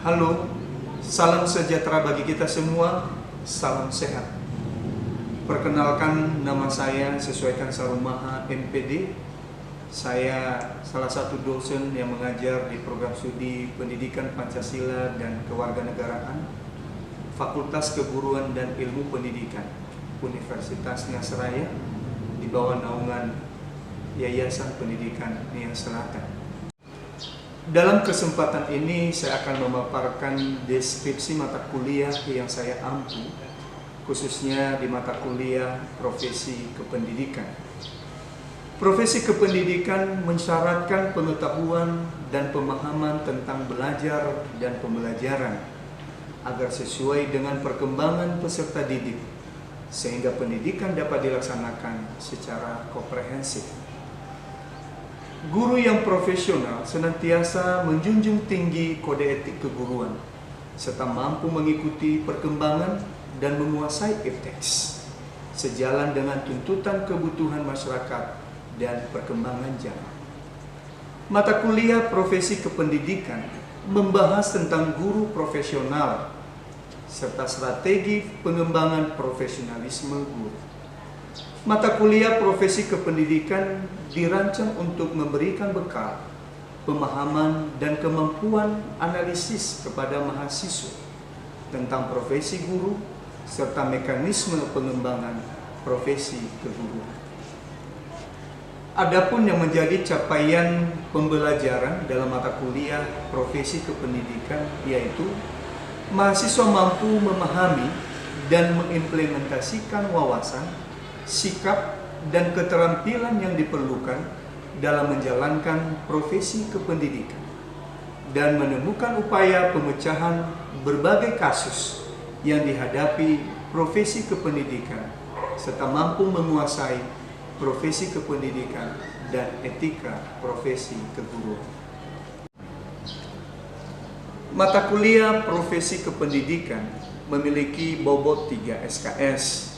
Halo, salam sejahtera bagi kita semua, salam sehat. Perkenalkan, nama saya Sesuaikan Sarumaha, MPD. Saya salah satu dosen yang mengajar di program studi Pendidikan Pancasila dan Kewarganegaraan, Fakultas Keguruan dan Ilmu Pendidikan, Universitas Nias Raya, di bawah naungan Yayasan Pendidikan Nias Selatan. Dalam kesempatan ini saya akan memaparkan deskripsi mata kuliah yang saya ampu, khususnya di mata kuliah Profesi Kependidikan. Profesi Kependidikan mensyaratkan pengetahuan dan pemahaman tentang belajar dan pembelajaran agar sesuai dengan perkembangan peserta didik, sehingga pendidikan dapat dilaksanakan secara komprehensif. Guru yang profesional senantiasa menjunjung tinggi kode etik keguruan, serta mampu mengikuti perkembangan dan menguasai ipteks, sejalan dengan tuntutan kebutuhan masyarakat dan perkembangan zaman. Mata kuliah Profesi Kependidikan membahas tentang guru profesional, serta strategi pengembangan profesionalisme guru. Mata kuliah Profesi Kependidikan dirancang untuk memberikan bekal, pemahaman, dan kemampuan analisis kepada mahasiswa tentang profesi guru serta mekanisme pengembangan profesi keguruan. Adapun yang menjadi capaian pembelajaran dalam mata kuliah Profesi Kependidikan yaitu mahasiswa mampu memahami dan mengimplementasikan wawasan, sikap, dan keterampilan yang diperlukan dalam menjalankan profesi kependidikan dan menemukan upaya pemecahan berbagai kasus yang dihadapi profesi kependidikan serta mampu menguasai profesi kependidikan dan etika profesi keguruan. Mata kuliah Profesi Kependidikan memiliki bobot 3 SKS.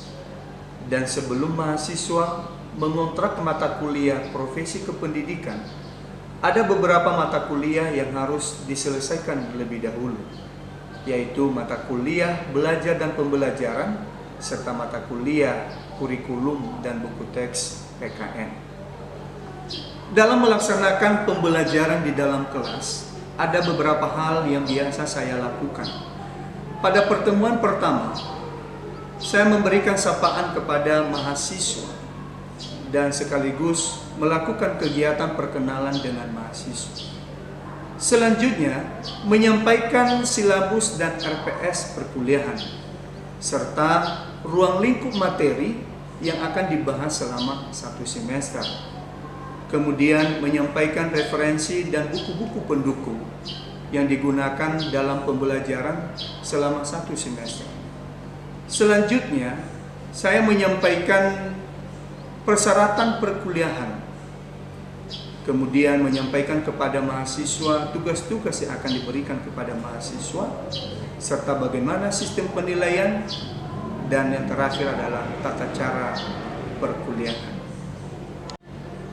Dan sebelum mahasiswa mengontrak mata kuliah Profesi Kependidikan, ada beberapa mata kuliah yang harus diselesaikan terlebih dahulu, yaitu mata kuliah Belajar dan Pembelajaran, serta mata kuliah Kurikulum dan Buku Teks PKN. Dalam melaksanakan pembelajaran di dalam kelas, ada beberapa hal yang biasa saya lakukan. Pada pertemuan pertama, saya memberikan sapaan kepada mahasiswa dan sekaligus melakukan kegiatan perkenalan dengan mahasiswa. Selanjutnya, menyampaikan silabus dan RPS perkuliahan, serta ruang lingkup materi yang akan dibahas selama 1 semester. Kemudian menyampaikan referensi dan buku-buku pendukung yang digunakan dalam pembelajaran selama 1 semester. Selanjutnya, saya menyampaikan persyaratan perkuliahan, kemudian menyampaikan kepada mahasiswa tugas-tugas yang akan diberikan kepada mahasiswa, serta bagaimana sistem penilaian, dan yang terakhir adalah tata cara perkuliahan.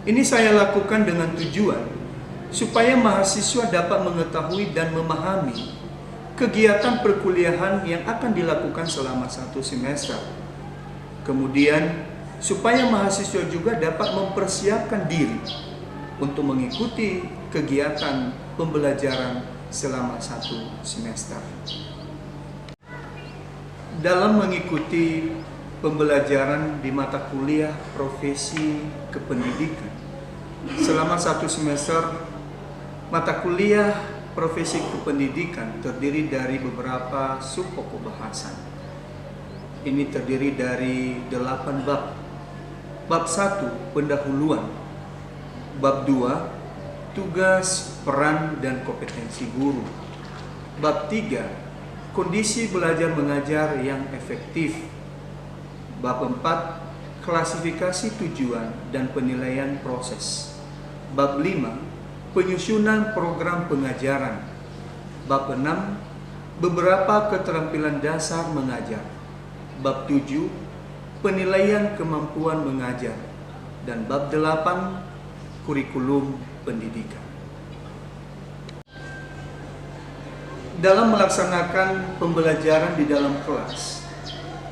Ini saya lakukan dengan tujuan supaya mahasiswa dapat mengetahui dan memahami kegiatan perkuliahan yang akan dilakukan selama 1 semester. Kemudian, supaya mahasiswa juga dapat mempersiapkan diri untuk mengikuti kegiatan pembelajaran selama 1 semester. Dalam mengikuti pembelajaran di mata kuliah Profesi Kependidikan selama 1 semester, mata kuliah Profesi Kependidikan terdiri dari beberapa subpokok bahasan. Ini terdiri dari 8 bab. Bab 1, pendahuluan. Bab 2, tugas, peran, dan kompetensi guru. Bab 3, kondisi belajar mengajar yang efektif. Bab 4, klasifikasi tujuan dan penilaian proses. Bab 5, penyusunan program pengajaran. Bab 6, beberapa keterampilan dasar mengajar. Bab 7, penilaian kemampuan mengajar. Dan bab 8, kurikulum pendidikan. dalam melaksanakan pembelajaran di dalam kelas,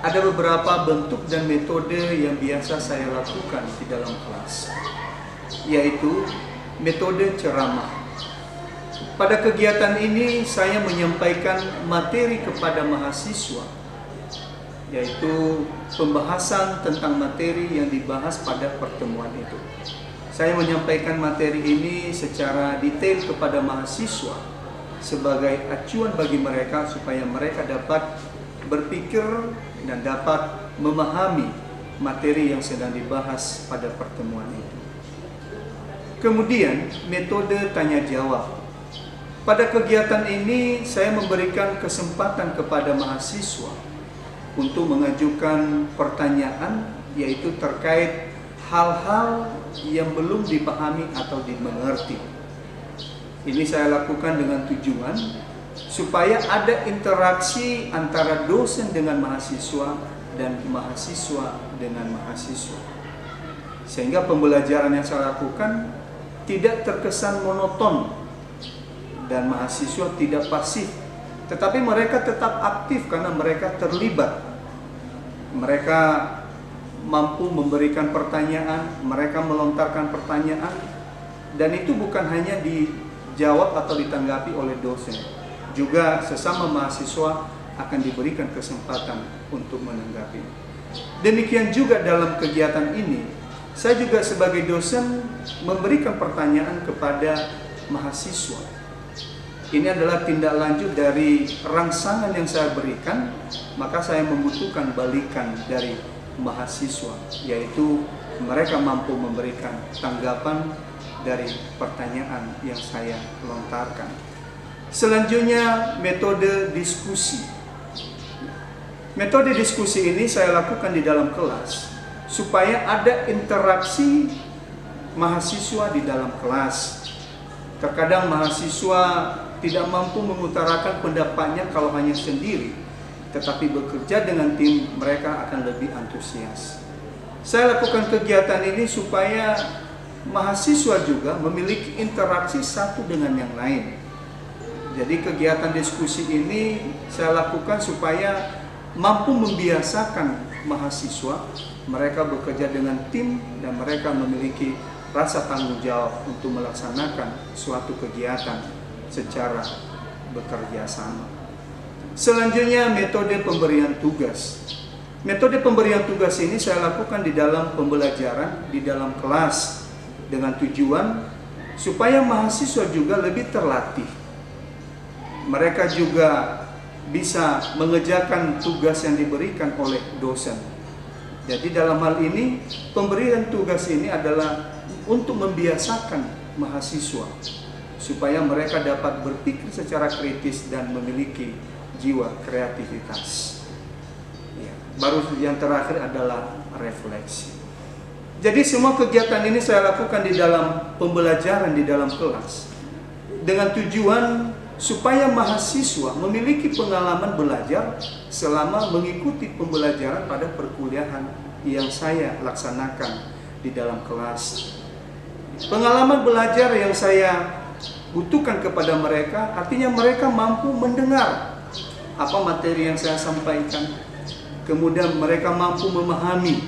ada beberapa bentuk dan metode yang biasa saya lakukan di dalam kelas, yaitu metode ceramah. Pada kegiatan ini saya menyampaikan materi kepada mahasiswa, yaitu pembahasan tentang materi yang dibahas pada pertemuan itu. Saya menyampaikan materi ini secara detail kepada mahasiswa sebagai acuan bagi mereka supaya mereka dapat berpikir dan dapat memahami materi yang sedang dibahas pada pertemuan itu. Kemudian metode tanya jawab. Pada kegiatan ini saya memberikan kesempatan kepada mahasiswa untuk mengajukan pertanyaan, yaitu terkait hal-hal yang belum dipahami atau dimengerti. Ini saya lakukan dengan tujuan supaya ada interaksi antara dosen dengan mahasiswa dan mahasiswa dengan mahasiswa. Sehingga pembelajaran yang saya lakukan tidak terkesan monoton dan mahasiswa tidak pasif, tetapi mereka tetap aktif karena mereka terlibat. Mereka mampu memberikan pertanyaan, mereka melontarkan pertanyaan, dan itu bukan hanya dijawab atau ditanggapi oleh dosen, juga sesama mahasiswa akan diberikan kesempatan untuk menanggapi. Demikian juga dalam kegiatan ini, saya juga sebagai dosen memberikan pertanyaan kepada mahasiswa. Ini adalah tindak lanjut dari rangsangan yang saya berikan, maka saya membutuhkan balikan dari mahasiswa, yaitu mereka mampu memberikan tanggapan dari pertanyaan yang saya lontarkan. Selanjutnya, metode diskusi. Metode diskusi ini saya lakukan di dalam kelas supaya ada interaksi mahasiswa di dalam kelas. Terkadang mahasiswa tidak mampu mengutarakan pendapatnya kalau hanya sendiri, tetapi bekerja dengan tim mereka akan lebih antusias. Saya lakukan kegiatan ini supaya mahasiswa juga memiliki interaksi satu dengan yang lain. Jadi kegiatan diskusi ini saya lakukan supaya mampu membiasakan mahasiswa, mereka bekerja dengan tim dan mereka memiliki rasa tanggung jawab untuk melaksanakan suatu kegiatan secara bekerja sama. Selanjutnya, metode pemberian tugas. Metode pemberian tugas ini saya lakukan di dalam pembelajaran, di dalam kelas, dengan tujuan supaya mahasiswa juga lebih terlatih. Mereka juga bisa mengerjakan tugas yang diberikan oleh dosen. Jadi dalam hal ini, pemberian tugas ini adalah untuk membiasakan mahasiswa supaya mereka dapat berpikir secara kritis dan memiliki jiwa kreativitas. Ya, baru yang terakhir adalah refleksi. Jadi semua kegiatan ini saya lakukan di dalam pembelajaran di dalam kelas dengan tujuan supaya mahasiswa memiliki pengalaman belajar selama mengikuti pembelajaran pada perkuliahan yang saya laksanakan di dalam kelas. Pengalaman belajar yang saya butuhkan kepada mereka, artinya mereka mampu mendengar apa materi yang saya sampaikan, kemudian mereka mampu memahami,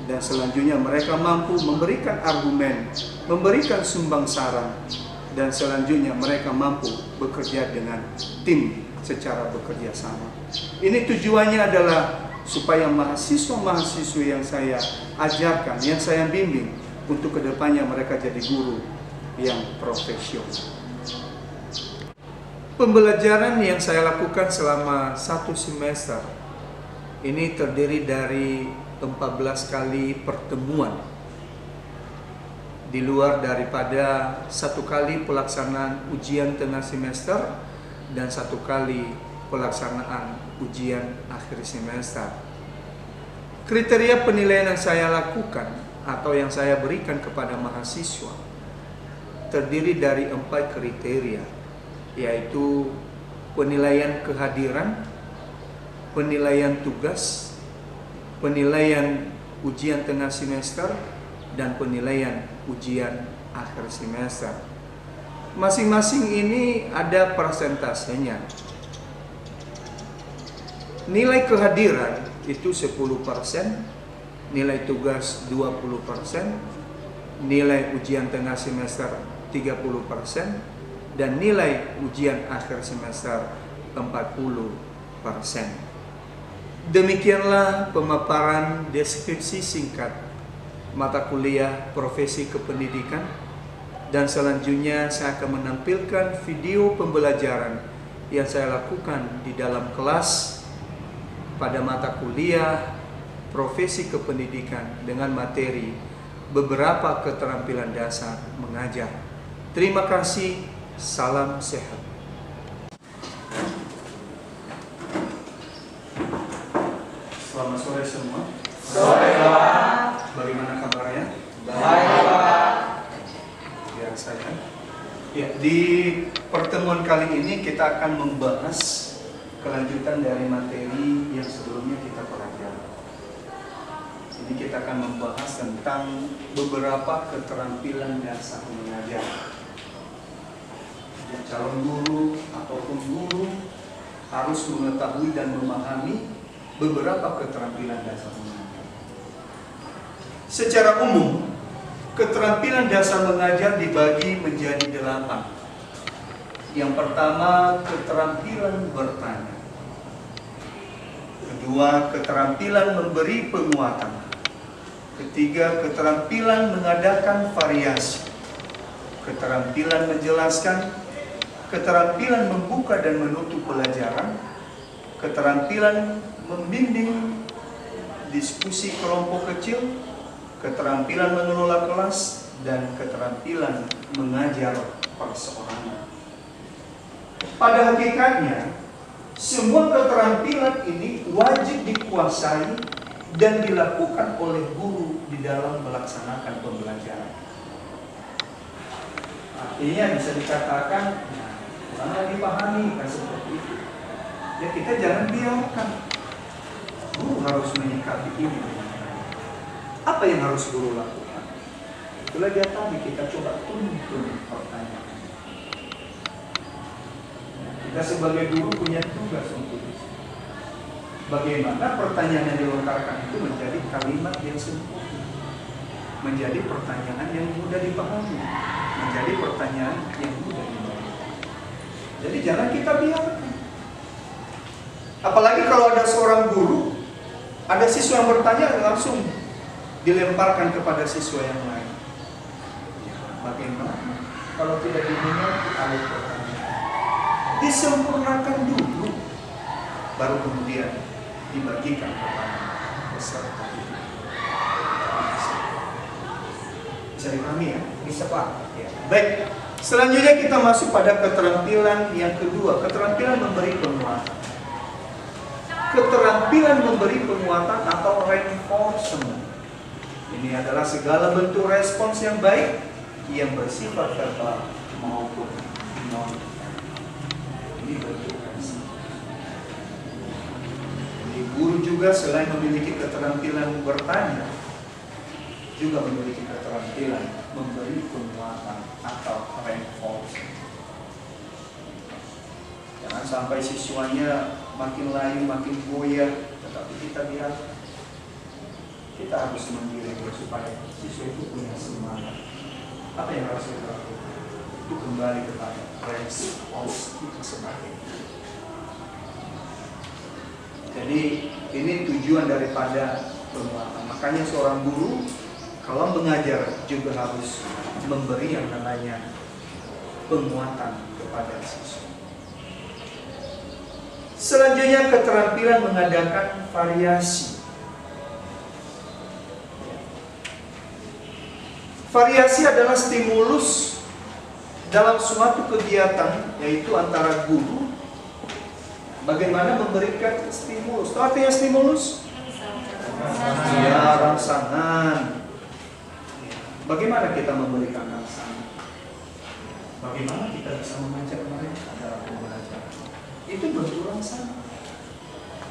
dan selanjutnya mereka mampu memberikan argumen, memberikan sumbang saran, dan selanjutnya mereka mampu bekerja dengan tim secara bekerja sama. Ini tujuannya adalah supaya mahasiswa-mahasiswa yang saya ajarkan, yang saya bimbing, untuk kedepannya mereka jadi guru yang profesional. Pembelajaran yang saya lakukan selama 1 semester ini terdiri dari 14 kali pertemuan, di luar daripada 1 kali pelaksanaan ujian tengah semester dan 1 kali pelaksanaan ujian akhir semester. Kriteria penilaian yang saya lakukan atau yang saya berikan kepada mahasiswa terdiri dari 4 kriteria, yaitu penilaian kehadiran, penilaian tugas, penilaian ujian tengah semester, dan penilaian ujian akhir semester. Masing-masing ini ada persentasenya. Nilai kehadiran itu 10%, nilai tugas 20%, nilai ujian tengah semester 30%, dan nilai ujian akhir semester 40%. Demikianlah pemaparan deskripsi singkat mata kuliah profesi kependidikan, dan selanjutnya saya akan menampilkan video pembelajaran yang saya lakukan di dalam kelas pada mata kuliah profesi kependidikan dengan materi beberapa keterampilan dasar mengajar. Terima kasih, salam sehat. Selamat sore semua. Sore, Pak. Bagaimana kabarnya? Baik, Pak. Biasa ya. Ya, di pertemuan kali ini kita akan membahas kelanjutan dari materi yang sebelumnya kita pelajari. Ini kita akan membahas tentang beberapa keterampilan dasar mengajar. Ya, calon guru ataupun guru harus mengetahui dan memahami beberapa keterampilan dasar mengajar. Secara umum, keterampilan dasar mengajar dibagi menjadi 8. Yang pertama, keterampilan bertanya. Kedua, keterampilan memberi penguatan. Ketiga, keterampilan mengadakan variasi. Keterampilan menjelaskan. Keterampilan membuka dan menutup pelajaran. Keterampilan membimbing diskusi kelompok kecil. Keterampilan mengelola kelas, dan keterampilan mengajar perseorangan. Pada hakikatnya, semua keterampilan ini wajib dikuasai dan dilakukan oleh guru di dalam melaksanakan pembelajaran. Artinya bisa dikatakan, kurang dipahami kan seperti itu. Ya, kita jangan biarkan. Guru harus menyikapi ini. Apa yang harus guru lakukan? Itulah dia tadi kita coba tuntun pertanyaan. Kita sebagai guru punya tugas untuk itu. Bagaimana pertanyaan yang dilontarkan itu menjadi kalimat yang sempurna, menjadi pertanyaan yang mudah dipahami, menjadi pertanyaan yang mudah dipahami. Jadi jangan kita biarkan. Apalagi kalau ada seorang guru, ada siswa yang bertanya langsung dilemparkan kepada siswa yang lain. Bagaimana kalau tidak diminati alih pertanyaan? Disempurnakan dulu, baru kemudian dibagikan kepada peserta. Bisa dipahami ya? Bisa, Pak? Ya. Baik, selanjutnya kita masuk pada keterampilan yang kedua, keterampilan memberi penguatan. Keterampilan memberi penguatan atau reinforcement. Ini adalah segala bentuk respons yang baik yang bersifat verbal maupun non. Ini bentuk respons. Jadi guru juga selain memiliki keterampilan bertanya, juga memiliki keterampilan memberi penguatan atau reinforcement. Jangan sampai siswanya makin layu, makin goyah, tetapi kita lihat kita harus mengiring supaya siswa itu punya semangat. Apa yang harus kita lakukan? Itu kembali kepada respons itu sebagai. Jadi ini tujuan daripada penguatan. Makanya seorang guru kalau mengajar juga harus memberi yang namanya penguatan kepada siswa. Selanjutnya keterampilan mengadakan variasi. Variasi adalah stimulus dalam suatu kegiatan, yaitu antara guru bagaimana memberikan stimulus. Tahu artinya stimulus? Ya, rangsangan. Bagaimana kita memberikan rangsangan? Bagaimana kita bisa mengajak mereka dalam pembelajaran? Itu bentuk rangsangan.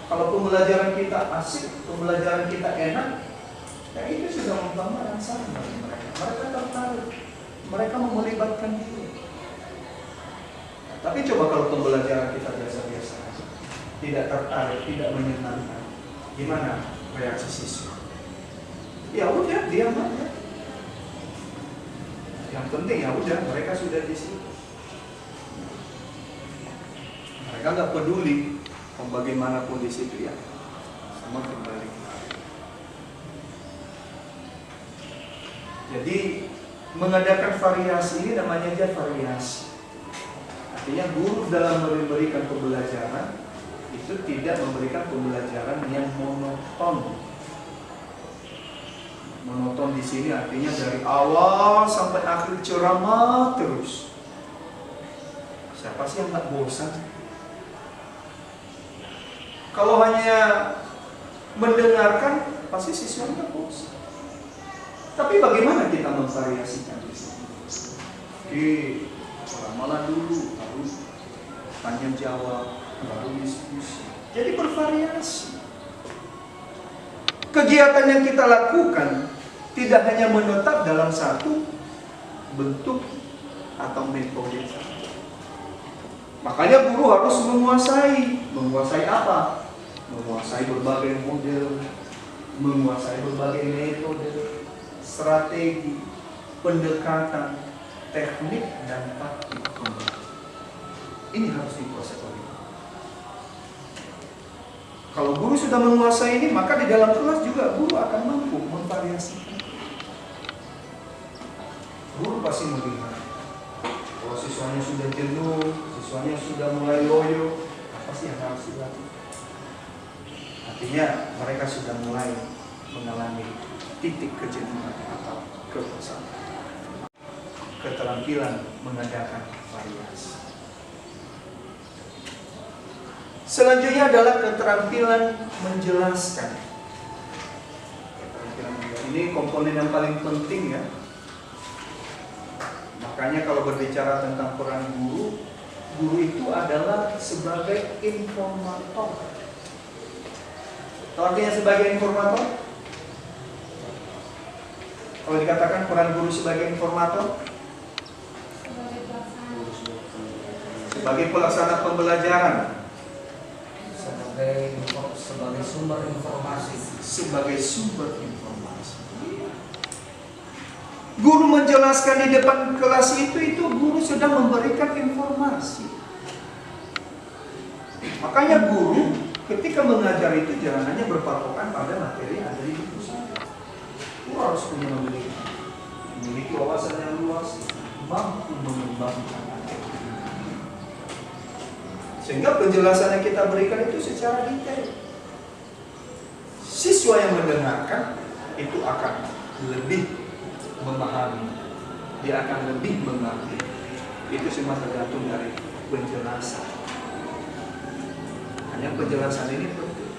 Kalau pembelajaran kita asik, pembelajaran kita enak, ya itu sudah membangun rangsangan bagi mereka. Mereka tertarik, mereka melibatkan diri. Tapi coba kalau pembelajaran kita biasa-biasa, tidak tertarik, tidak menyenangkan, gimana reaksi siswa? Ya udah, diam aja. Yang penting ya udah, mereka sudah di situ. Mereka nggak peduli mau bagaimanapun di situ ya, sama kembali. Jadi mengadakan variasi ini namanya aja variasi. Artinya guru dalam memberikan pembelajaran itu tidak memberikan pembelajaran yang monoton. Monoton di sini artinya dari awal sampai akhir ceramah terus. Siapa sih yang nggak bosan? Kalau hanya mendengarkan, pasti siswa nggak bosan. Tapi bagaimana kita memvariasikan di sini? Oke, ceramah dulu, lalu tanya jawab, baru diskusi. Jadi bervariasi. Kegiatan yang kita lakukan tidak hanya menetap dalam satu bentuk atau metode. Makanya guru harus menguasai apa? Menguasai berbagai model, menguasai berbagai metode, strategi, pendekatan, teknik, dan taktik. Ini harus dikuasai oleh guru. Kalau guru sudah menguasai ini, maka di dalam kelas juga guru akan mampu memvariasikan. Guru pasti melihat kalau siswanya sudah jenuh, siswanya sudah mulai loyo, apa sih yang harus dilakukan? Artinya mereka sudah mulai mengalami titik kejenuhan atau kebosanan. Keterampilan mengadakan variasi. Selanjutnya adalah keterampilan menjelaskan. Ini komponen yang paling penting ya. Makanya kalau berbicara tentang peran guru, guru itu adalah sebagai informator. Tahu artinya sebagai informator? Kalau dikatakan peran guru sebagai informator, sebagai pelaksana pembelajaran, sebagai sumber informasi. Sebagai sumber informasi. Guru menjelaskan di depan kelas itu guru sedang memberikan informasi. Makanya guru ketika mengajar itu jangan hanya berpatokan pada materi yang ada di buku saja. Guru harus punya memiliki wawasan yang luas, mampu mengembangkan materi. Sehingga penjelasan yang kita berikan itu secara detail. Siswa yang mendengarkan itu akan lebih memahami, dia akan lebih mengerti. Itu semua tergantung dari penjelasan. Hanya penjelasan ini penting.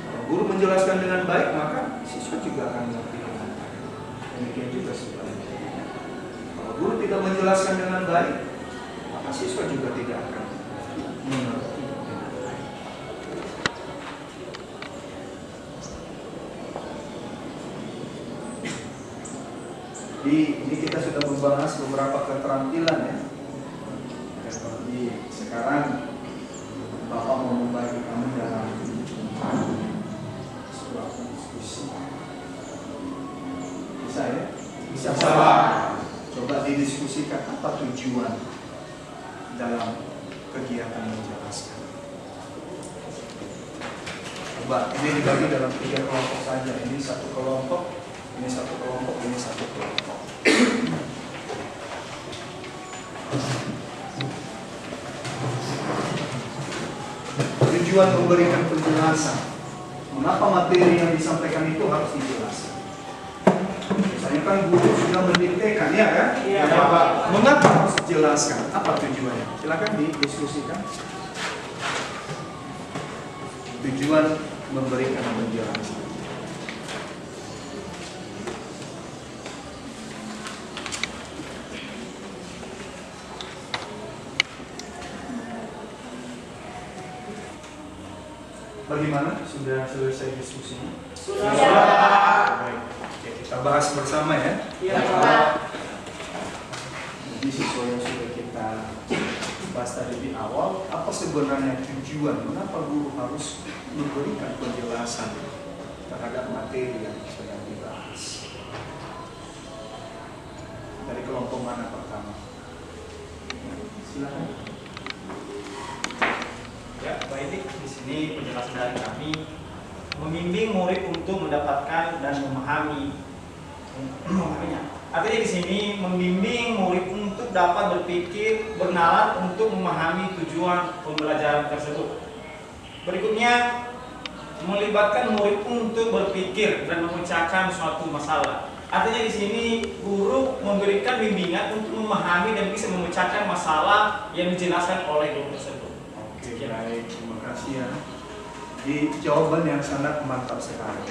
Kalau guru menjelaskan dengan baik, maka siswa juga akan mengerti dengan baik. Demikian juga sebaliknya. Kalau guru tidak menjelaskan dengan baik, maka siswa juga tidak akan mengerti. Ini kita sudah membahas beberapa keterampilan ya. Jadi sekarang Bapak mau membagi kamu dalam sebuah diskusi. Bisa ya? Bisa Pak. Coba didiskusikan apa tujuan dalam kegiatan menjelaskan. Coba ini dibagi dalam 3 kelompok saja. Ini satu kelompok, ini satu kelompok, ini satu kelompok. Tujuan memberikan penjelasan. Mengapa materi yang disampaikan itu harus dijelaskan? Misalnya kan guru sudah mendiktekan, ya kan? Iya, Pak. Mengapa harus dijelaskan? Apa tujuannya? Silakan didiskusikan. Tujuan memberikan penjelasan. Bagaimana? Sudah selesai diskusinya? Sudah. Baik. Oke, kita bahas bersama ya. Iya, Pak. Jadi siswa yang sudah kita bahas tadi di awal, apa sebenarnya tujuan mengapa guru harus memberikan penjelasan terhadap materi yang sedang dibahas? Dari kelompok mana pertama? Silakan. Ya, baik. Di sini penjelasan dari kami membimbing murid untuk mendapatkan dan memahaminya. Artinya di sini membimbing murid untuk dapat berpikir, bernalar untuk memahami tujuan pembelajaran tersebut. Berikutnya, melibatkan murid untuk berpikir dan memecahkan suatu masalah. Artinya di sini guru memberikan bimbingan untuk memahami dan bisa memecahkan masalah yang dijelaskan oleh guru tersebut. Oke, baik, terima kasih ya. Di jawaban yang sangat mantap sekali.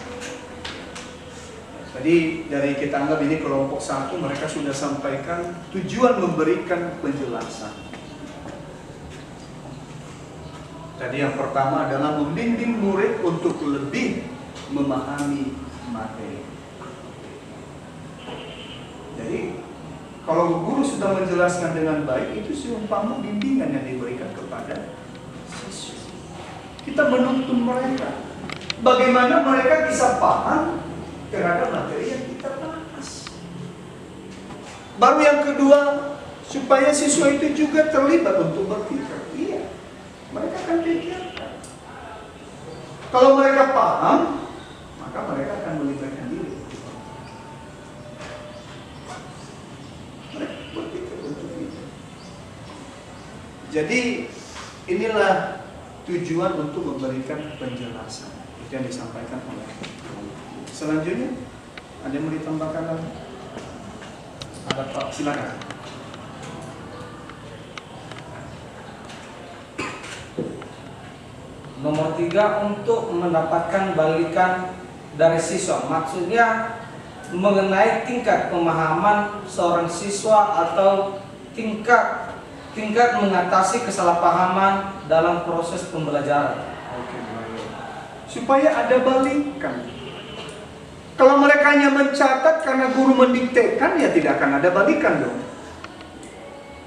Tadi dari kita anggap ini kelompok 1, mereka sudah sampaikan tujuan memberikan penjelasan. Tadi yang pertama adalah membimbing murid untuk lebih memahami materi. Jadi kalau guru sudah menjelaskan dengan baik, itu seumpama bimbingan yang diberikan kepada siswa. Kita menuntun mereka, bagaimana mereka bisa paham terhadap materi yang kita bahas. Baru yang kedua, supaya siswa itu juga terlibat untuk berpikir. Iya, mereka akan pikirkan. Kalau mereka paham, maka mereka akan melibatkan diri. Mereka berpikir untuk itu. Jadi inilah tujuan untuk memberikan penjelasan. Itu yang disampaikan oleh. Selanjutnya, ada yang mau ditambahkan lagi? Ada Pak, silakan. Nomor 3, untuk mendapatkan balikan dari siswa. Maksudnya mengenai tingkat pemahaman seorang siswa atau tingkat mengatasi kesalahpahaman dalam proses pembelajaran. Oke, baik. Supaya ada balikan. Kalau mereka hanya mencatat karena guru mendiktekan, ya tidak akan ada balikan dong.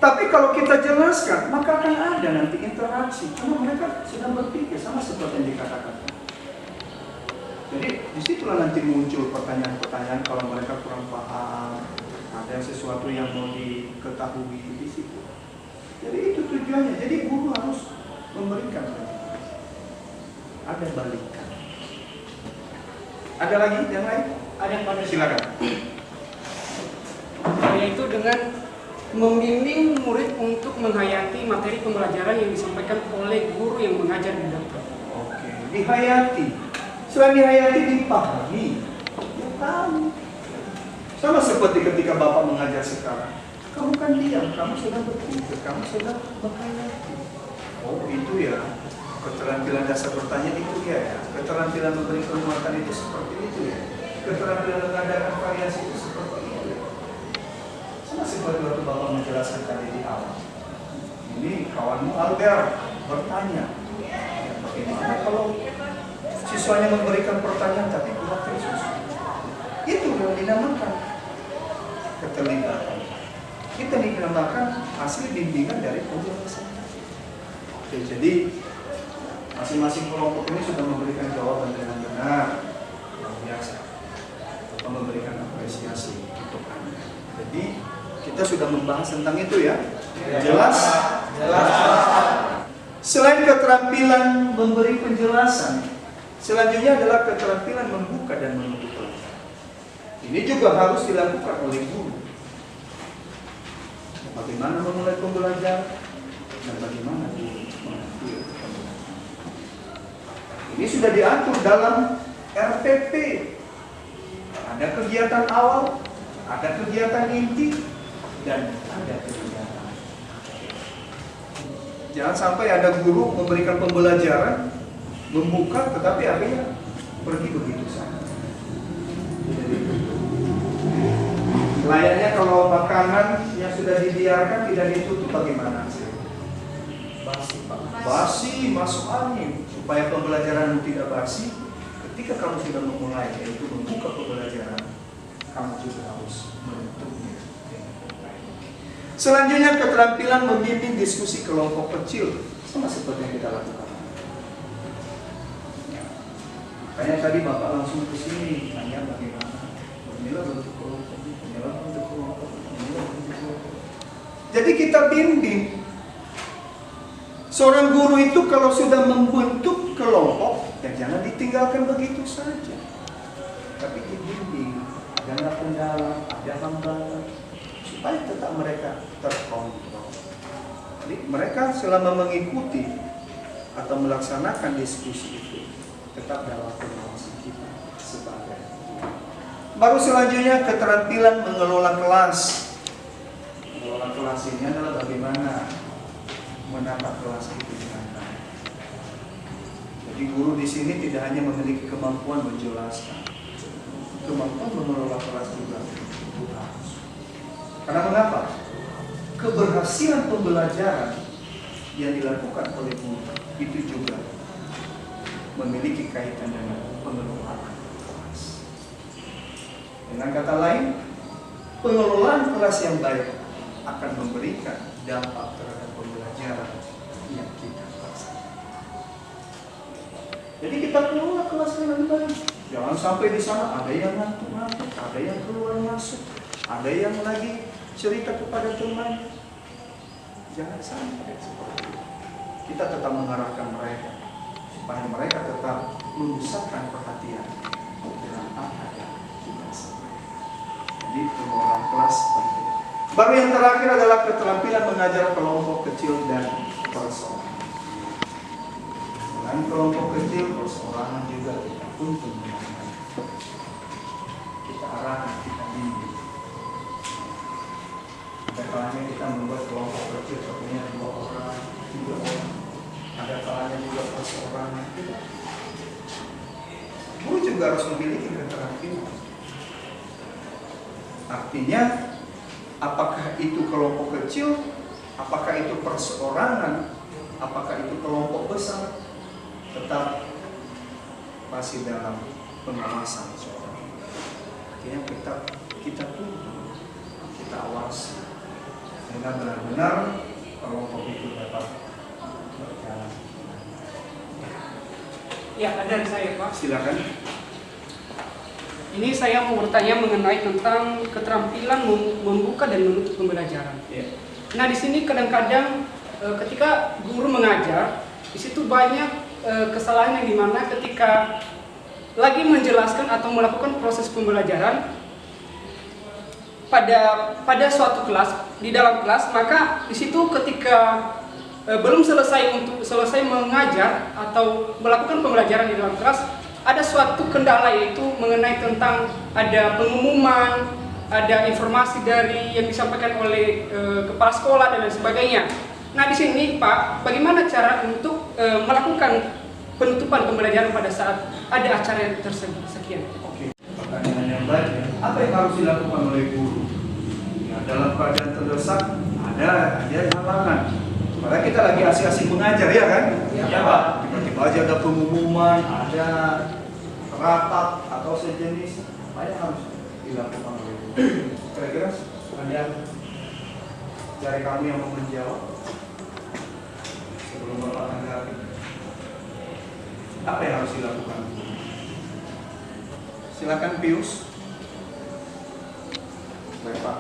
Tapi kalau kita jelaskan, maka akan ada nanti interaksi. Karena mereka sedang berpikir, sama seperti yang dikatakan. Jadi disitulah nanti muncul pertanyaan-pertanyaan kalau mereka kurang paham, ada sesuatu yang mau diketahui di situ. Jadi itu tujuannya. Jadi guru harus memberikan ada balikan. Ada lagi yang lain? Ada yang pada Silakan. yaitu dengan membimbing murid untuk menghayati materi pembelajaran yang disampaikan oleh guru yang mengajar di depan. Oke, dihayati. Selain dihayati, dipahami. Ya tahu. Sama seperti ketika Bapak mengajar sekarang. Kamu kan diam, kamu sedang berpikir, kamu sedang menghayati. Oh, itu ya. Keterampilan dasar bertanya itu ya. Keterampilan memberi penguatan itu seperti itu ya. Keterampilan mengadakan variasi itu seperti itu ya. Sama seperti waktu Bapak menjelaskan tadi di awal. Ini kawanmu Albert bertanya, ya, bagaimana kalau siswanya memberikan pertanyaan tapi kurang tersusun? Itu yang dinamakan keterlibatan. Kita dinamakan hasil bimbingan dari penjelasan. Oke, jadi masing-masing kelompok ini sudah memberikan jawaban dengan benar, luar biasa, atau memberikan apresiasi untuk Anda. Jadi kita sudah membahas tentang itu ya. Jelas? Jelas. Selain keterampilan memberi penjelasan, selanjutnya adalah keterampilan membuka dan menutup pelajaran. Ini juga harus dilakukan oleh guru. Bagaimana memulai pembelajaran dan bagaimana guru mengakhiri pembelajaran. Ini sudah diatur dalam RPP. Ada kegiatan awal, ada kegiatan inti, dan ada kegiatan. Jangan sampai ada guru memberikan pembelajaran, membuka, tetapi akhirnya pergi begitu saja. Layaknya kalau makanan yang sudah dibiarkan tidak ditutup, bagaimana hasilnya? Basi, Pak. Basi, masuk angin. Supaya pembelajaran tidak basi, ketika kamu sudah memulai, yaitu membuka pembelajaran, kamu juga harus menutupnya dengan baik. Selanjutnya keterampilan membimbing diskusi kelompok kecil, sama seperti yang kita lakukan. Makanya tadi Bapak langsung ke sini tanya bagaimana. Inilah bentuk kelompok, inilah bentuk kelompok, inilah bentuk kelompok. Jadi kita bimbing. Seorang guru itu kalau sudah membentuk kelompok, ya jangan ditinggalkan begitu saja. Tapi dibimbing, ada kendala, ada hambatan, supaya tetap mereka terkontrol. Jadi mereka selama mengikuti atau melaksanakan diskusi itu tetap dalam pengawasan kita sebagai guru. Baru selanjutnya keterampilan mengelola kelas. Mengelola kelas ini adalah bagaimana menata kelas itu dengan baik. Jadi guru di sini tidak hanya memiliki kemampuan menjelaskan, kemampuan mengelola kelas juga harus. Karena mengapa? Keberhasilan pembelajaran yang dilakukan oleh guru itu juga memiliki kaitan dengan pengelolaan kelas. Dengan kata lain, pengelolaan kelas yang baik akan memberikan dampak terhadap pembelajaran yang kita laksanakan. Jadi kita kelola kelas dengan baik. Jangan sampai di sana ada yang ngantuk-ngantuk, ada yang keluar masuk, ada yang lagi cerita kepada teman. Jangan sampai seperti itu. Kita tetap mengarahkan mereka supaya mereka tetap memusatkan perhatian dengan apa yang kita sampaikan. Jadi pengelolaan kelas penting. Baru yang terakhir adalah keterampilan mengajar kelompok kecil dan perseorangan. Dengan kelompok kecil, perseorangan juga kita tuntun dengan baik. Kita arahkan, kita bimbing. Ada kalanya kita membuat kelompok kecil, contohnya 2 orang, 3 orang. Ada kalanya juga perseorangan. Guru juga harus memiliki keterampilan. Artinya, apakah itu kelompok kecil, apakah itu perseorangan, apakah itu kelompok besar, tetap masih dalam pengawasan seorang. Artinya kita tuntun, kita awasi, sehingga benar-benar kelompok itu dapat berjalan. Ya, ada dari saya, Pak. Silakan. Ini saya mau bertanya mengenai tentang keterampilan membuka dan menutup pembelajaran. Ya. Nah, di sini kadang-kadang ketika guru mengajar, di situ banyak kesalahan yang dimana ketika lagi menjelaskan atau melakukan proses pembelajaran pada suatu kelas, di dalam kelas, maka di situ ketika belum selesai mengajar atau melakukan pembelajaran di dalam kelas, ada suatu kendala, yaitu mengenai tentang ada pengumuman, ada informasi dari yang disampaikan oleh kepala sekolah dan lain sebagainya. Nah, di sini Pak, bagaimana cara untuk melakukan penutupan pembelajaran pada saat ada acara yang tersebut? Sekian. Oke. Pertanyaan yang baik. Apa yang harus dilakukan oleh guru? Ya, dalam keadaan terdesak ada halangan. Padahal kita lagi asik-asik mengajar, ya kan? Ya, Pak. Tiba-tiba aja ada pengumuman, ada rapat atau sejenis. Apa yang harus dilakukan oleh guru? Kira-kira ada dari kami yang mau menjawab sebelum Bapak tanggapi. Apa yang harus dilakukan? Silakan Pius. Baik Pak,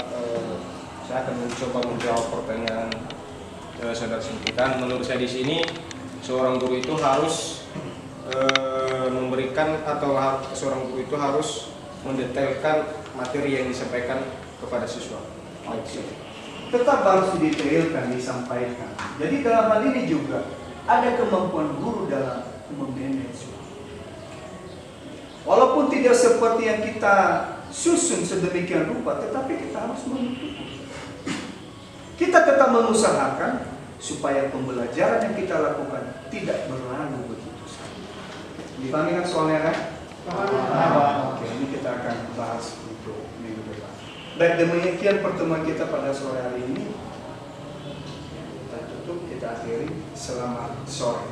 saya akan mencoba menjawab pertanyaan saudara Simpitan. Menurut saya di sini seorang guru itu harus memberikan atau seorang guru itu harus mendetailkan materi yang disampaikan kepada siswa. Tetap harus didetailkan, disampaikan. Jadi dalam hal ini juga ada kemampuan guru dalam memanage. Walaupun tidak seperti yang kita susun sedemikian rupa, tetapi kita harus menutup. Kita tetap mengusahakan supaya pembelajaran yang kita lakukan tidak berlalu begitu saja. Dipahami kan soalnya kan? Oke, ini kita akan bahas untuk minggu depan. Baik, demikian pertemuan kita pada sore hari ini. Kita tutup, kita akhiri. Selamat sore.